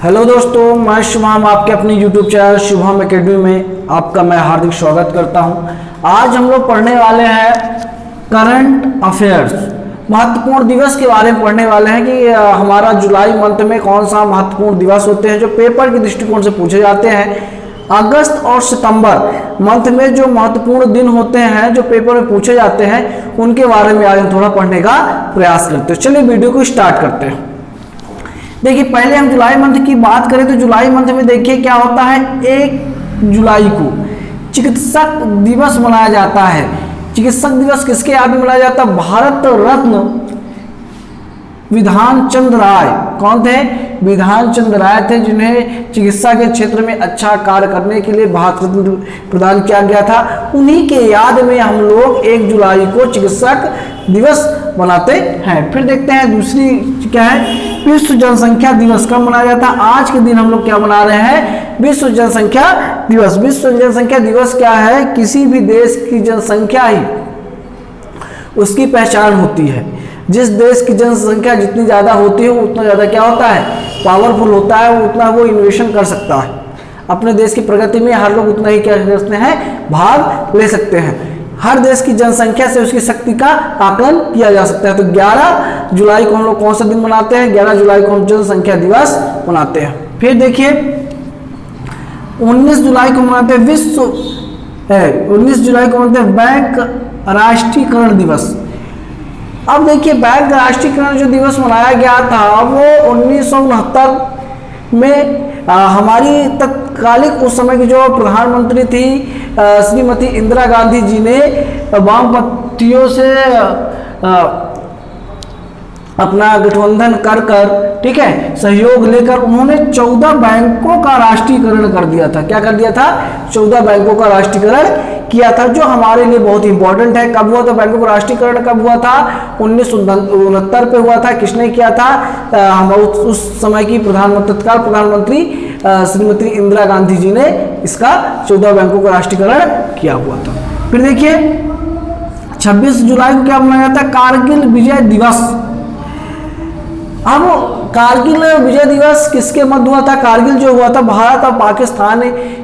Hello दोस्तों, मैं शुभम आपके अपने YouTube चैनल शुभम एकेडमी में आपका मैं हार्दिक स्वागत करता हूं। आज हम लोग पढ़ने वाले हैं करंट अफेयर्स, महत्वपूर्ण दिवस के बारे में पढ़ने वाले हैं कि हमारा जुलाई मंथ में कौन सा महत्वपूर्ण दिवस होते हैं जो पेपर के दृष्टिकोण से पूछे जाते हैं। अगस्त और सितंबर मंथ में जो महत्वपूर्ण दिन होते हैं जो पेपर में पूछे जाते हैं उनके बारे में आज हम थोड़ा पढ़ने का प्रयास करते हैं। चलिए वीडियो को स्टार्ट करते हैं। देखिए, पहले हम जुलाई मंथ की बात करें तो जुलाई मंथ में देखिए क्या होता है। 1 जुलाई को चिकित्सक दिवस मनाया जाता है। चिकित्सक दिवस किसके याद में मनाया जाता है? भारत रत्न विधान चंद्र राय। कौन थे? विधान चंद्र राय थे, जिन्हें चिकित्सा के क्षेत्र में अच्छा कार्य करने के लिए भारत रत्न प्रदान किया गया था। उन्हीं के याद में हम लोग 1 जुलाई को चिकित्सक दिवस मनाते हैं। फिर देखते हैं दूसरी क्या है, विश्व जनसंख्या दिवस कब मनाया जाता है? आज के दिन हम लोग क्या मना रहे हैं? विश्व जनसंख्या दिवस। विश्व जनसंख्या दिवस क्या है? किसी भी देश की जनसंख्या ही उसकी पहचान होती है। जिस देश की जनसंख्या जितनी ज़्यादा होती है उतना ज़्यादा क्या होता है? पावरफुल होता है, उतना वो इन्वेशन कर सकता है। अपने देश की प्रगति में हर लोग उतना ही क्या करते हैं? भाग ले सकते हैं। हर देश की जनसंख्या से उसकी शक्ति का आकलन किया जा सकता है। तो 11 जुलाई को हम लोग कौन सा दिन मनाते हैं? 11 जुलाई को हम जनसंख्या दिवस मनाते हैं। फिर देखिए 19 जुलाई को मनाते हैं 19 जुलाई को मनाते हैं बैंक राष्ट्रीयकरण दिवस। अब देखिए, बैंक राष्ट्रीयकरण जो दिवस मनाया गया था वो 1969 में हमारी तत्कालिक उस समय की जो प्रधानमंत्री थी श्रीमती इंदिरा गांधी जी ने वामपंथियों से अपना गठबंधन कर ठीक है सहयोग लेकर उन्होंने 14 बैंकों का राष्ट्रीयकरण कर दिया था। क्या कर दिया था? 14 बैंकों का राष्ट्रीयकरण किया था, जो हमारे लिए बहुत इंपॉर्टेंट है। कब हुआ था बैंकों का राष्ट्रीयकरण? कब हुआ था? 1969 पे हुआ था। किसने किया था? हम उस समय की तत्काल प्रधानमंत्री श्रीमती इंदिरा गांधी जी ने इसका 14 बैंकों का राष्ट्रीयकरण किया हुआ था। फिर देखिए 26 जुलाई को क्या मनाया जाता है? कारगिल विजय दिवस। अब कारगिल विजय दिवस किसके मध्य हुआ था? कारगिल जो हुआ था भारत और पाकिस्तान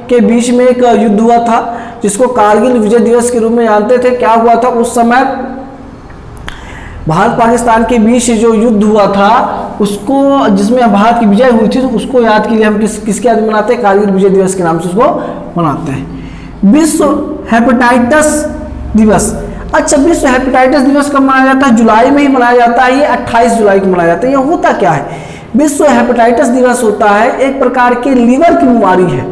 के बीच में एक युद्ध हुआ था जिसको कारगिल विजय दिवस के रूप में जानते थे। क्या हुआ था उस समय? भारत पाकिस्तान के बीच जो युद्ध हुआ था उसको, जिसमें भारत की विजय हुई थी, तो उसको याद के लिए हम किसके याद मनाते हैं? कारगिल विजय दिवस के नाम से उसको मनाते हैं। विश्व हेपेटाइटिस दिवस। अच्छा, विश्व हेपेटाइटिस दिवस कब मनाया जाता है? जुलाई में ही मनाया जाता है। ये 28 जुलाई को मनाया जाता है। ये होता क्या है? विश्व हेपेटाइटिस दिवस होता है एक प्रकार की लीवर की बीमारी है।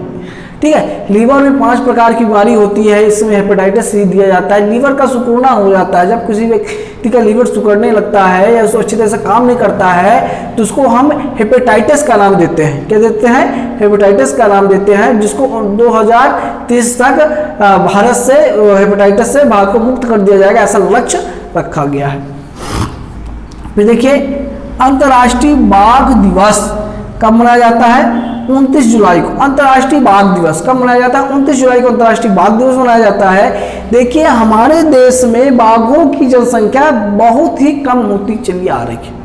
ठीक है, लीवर में 5 प्रकार की बीमारी होती है, इसमें हेपेटाइटिस सी दिया जाता है। लीवर का सिकुड़ना हो जाता है। जब किसी व्यक्ति का लीवर सिकुड़ने लगता है या उसको अच्छी तरह से काम नहीं करता है तो उसको हम हेपेटाइटिस का नाम देते हैं। क्या देते हैं? हेपेटाइटिस का नाम देते हैं, जिसको 2030 तक भारत से हेपेटाइटिस से भारत को मुक्त कर दिया जाएगा, ऐसा लक्ष्य रखा गया है। फिर देखिए अंतर्राष्ट्रीय बाघ दिवस कब मनाया जाता है? 29 जुलाई को। अंतर्राष्ट्रीय बाघ दिवस कब मनाया जाता है? 29 जुलाई को अंतर्राष्ट्रीय बाघ दिवस मनाया जाता है। देखिए, हमारे देश में बाघों की जनसंख्या बहुत ही कम होती चली आ रही है।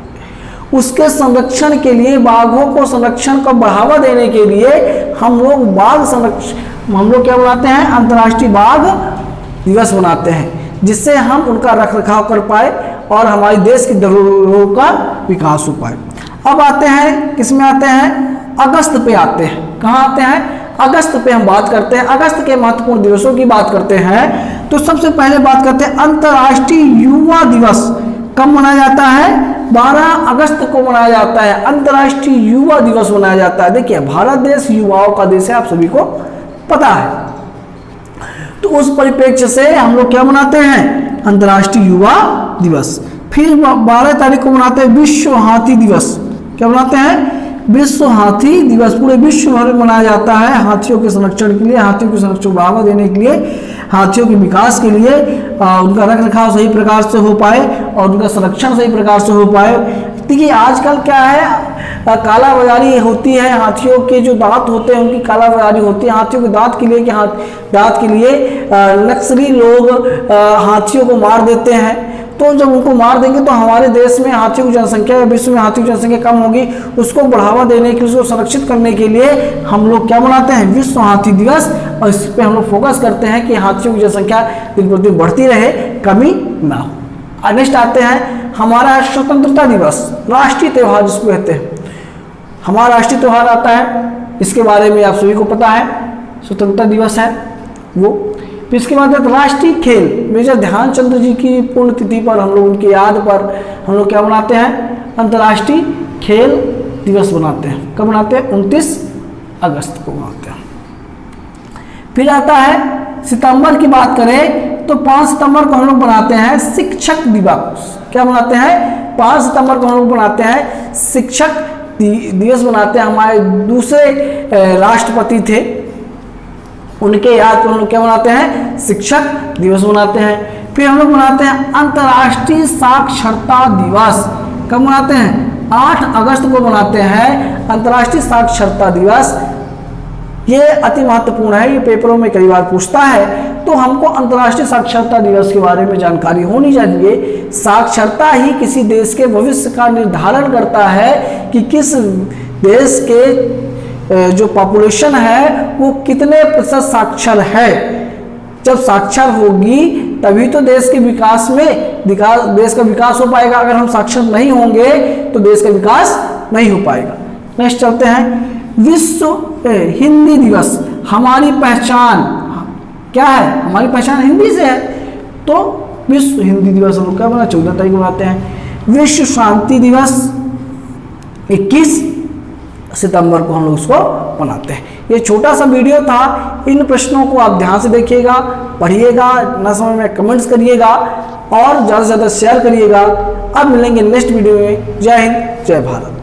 उसके संरक्षण के लिए, बाघों को संरक्षण को बढ़ावा देने के लिए हम लोग क्या मनाते हैं? अंतर्राष्ट्रीय बाघ दिवस मनाते हैं, जिससे हम उनका रखरखाव कर पाए और हमारे देश की धरोहरों का विकास हो पाए। अब आते हैं, किसमें आते हैं? अगस्त पे आते हैं। कहाँ आते हैं? अगस्त पे हम बात करते हैं। अगस्त के महत्वपूर्ण दिवसों की बात करते हैं तो सबसे पहले बात करते हैं अंतर्राष्ट्रीय युवा दिवस। कब मनाया जाता है? 12 अगस्त को मनाया जाता है। अंतर्राष्ट्रीय युवा दिवस मनाया जाता है। देखिए, भारत देश युवाओं का देश है, आप सभी को पता है। तो उस परिप्रेक्ष्य से हम लोग क्या मनाते हैं? अंतर्राष्ट्रीय युवा दिवस। फिर 12 तारीख को मनाते हैं विश्व हाथी दिवस। क्या मनाते हैं? विश्व हाथी दिवस। पूरे विश्व भर में मनाया जाता है हाथियों के संरक्षण के लिए, हाथियों के संरक्षण को बढ़ावा देने के लिए, हाथियों के विकास के लिए, उनका रखरखाव सही प्रकार से हो पाए और उनका संरक्षण सही प्रकार से हो पाए। देखिए, आजकल क्या है, काला बाजारी होती है। हाथियों के जो दांत होते हैं उनकी काला बाजारी होती है। हाथियों के दांत के लिए दांत के लिए नक्सली लोग हाथियों को मार देते हैं। तो जब उनको मार देंगे तो हमारे देश में हाथियों की जनसंख्या या विश्व में हाथियों की जनसंख्या कम होगी। उसको बढ़ावा देने के लिए, उसको संरक्षित करने के लिए हम लोग क्या मनाते हैं, विश्व हाथी दिवस। और इस पे हम लोग फोकस करते हैं कि हाथियों की जनसंख्या दिन प्रतिदिन बढ़ती रहे, कमी ना हो। नेक्स्ट आते हैं हमारा स्वतंत्रता दिवस, राष्ट्रीय त्यौहार जिसको कहते हैं। हमारा राष्ट्रीय त्यौहार आता है, इसके बारे में आप सभी को पता है, स्वतंत्रता दिवस है वो। फिर इसके बाद राष्ट्रीय खेल, मेजर ध्यानचंद जी की पुण्यतिथि पर हम लोग, उनकी याद पर हम लोग क्या बनाते हैं, अंतर्राष्ट्रीय खेल दिवस बनाते हैं। कब बनाते हैं, 29 अगस्त को बनाते हैं। फिर आता है सितंबर की बात करें तो 5 सितंबर को हम लोग बनाते हैं शिक्षक दिवस। क्या बनाते हैं, 5 सितंबर को हम लोग बनाते हैं शिक्षक दिवस बनाते हैं। हमारे दूसरे राष्ट्रपति थे, उनके याद पर हम लोग क्या बनाते हैं, शिक्षक दिवस बनाते हैं। फिर हम लोग बनाते हैं अंतर्राष्ट्रीय साक्षरता दिवस। कब बनाते हैं, 8 अगस्त को बनाते हैं अंतर्राष्ट्रीय साक्षरता दिवस। ये अति महत्वपूर्ण है, ये पेपरों में कई बार पूछता है, तो हमको अंतर्राष्ट्रीय साक्षरता दिवस के बारे में जानकारी होनी चाहिए। साक्षरता ही किसी देश के भविष्य का निर्धारण करता है कि किस देश के जो पॉपुलेशन है वो कितने प्रतिशत साक्षर है। जब साक्षर होगी तभी तो देश के विकास में देश का विकास हो पाएगा। अगर हम साक्षर नहीं होंगे तो देश का विकास नहीं हो पाएगा। नेक्स्ट चलते हैं विश्व हिंदी दिवस। हमारी पहचान क्या है, हमारी पहचान हिंदी से है, तो विश्व हिंदी दिवस हम लोग क्या बना, 14 तारीख को बनाते हैं। विश्व शांति दिवस 21 सितंबर को हम लोग उसको मनाते हैं। ये छोटा सा वीडियो था, इन प्रश्नों को आप ध्यान से देखिएगा, पढ़िएगा, ना समझ में कमेंट्स करिएगा और ज़्यादा से ज़्यादा शेयर करिएगा। अब मिलेंगे नेक्स्ट वीडियो में। जय हिंद, जय भारत।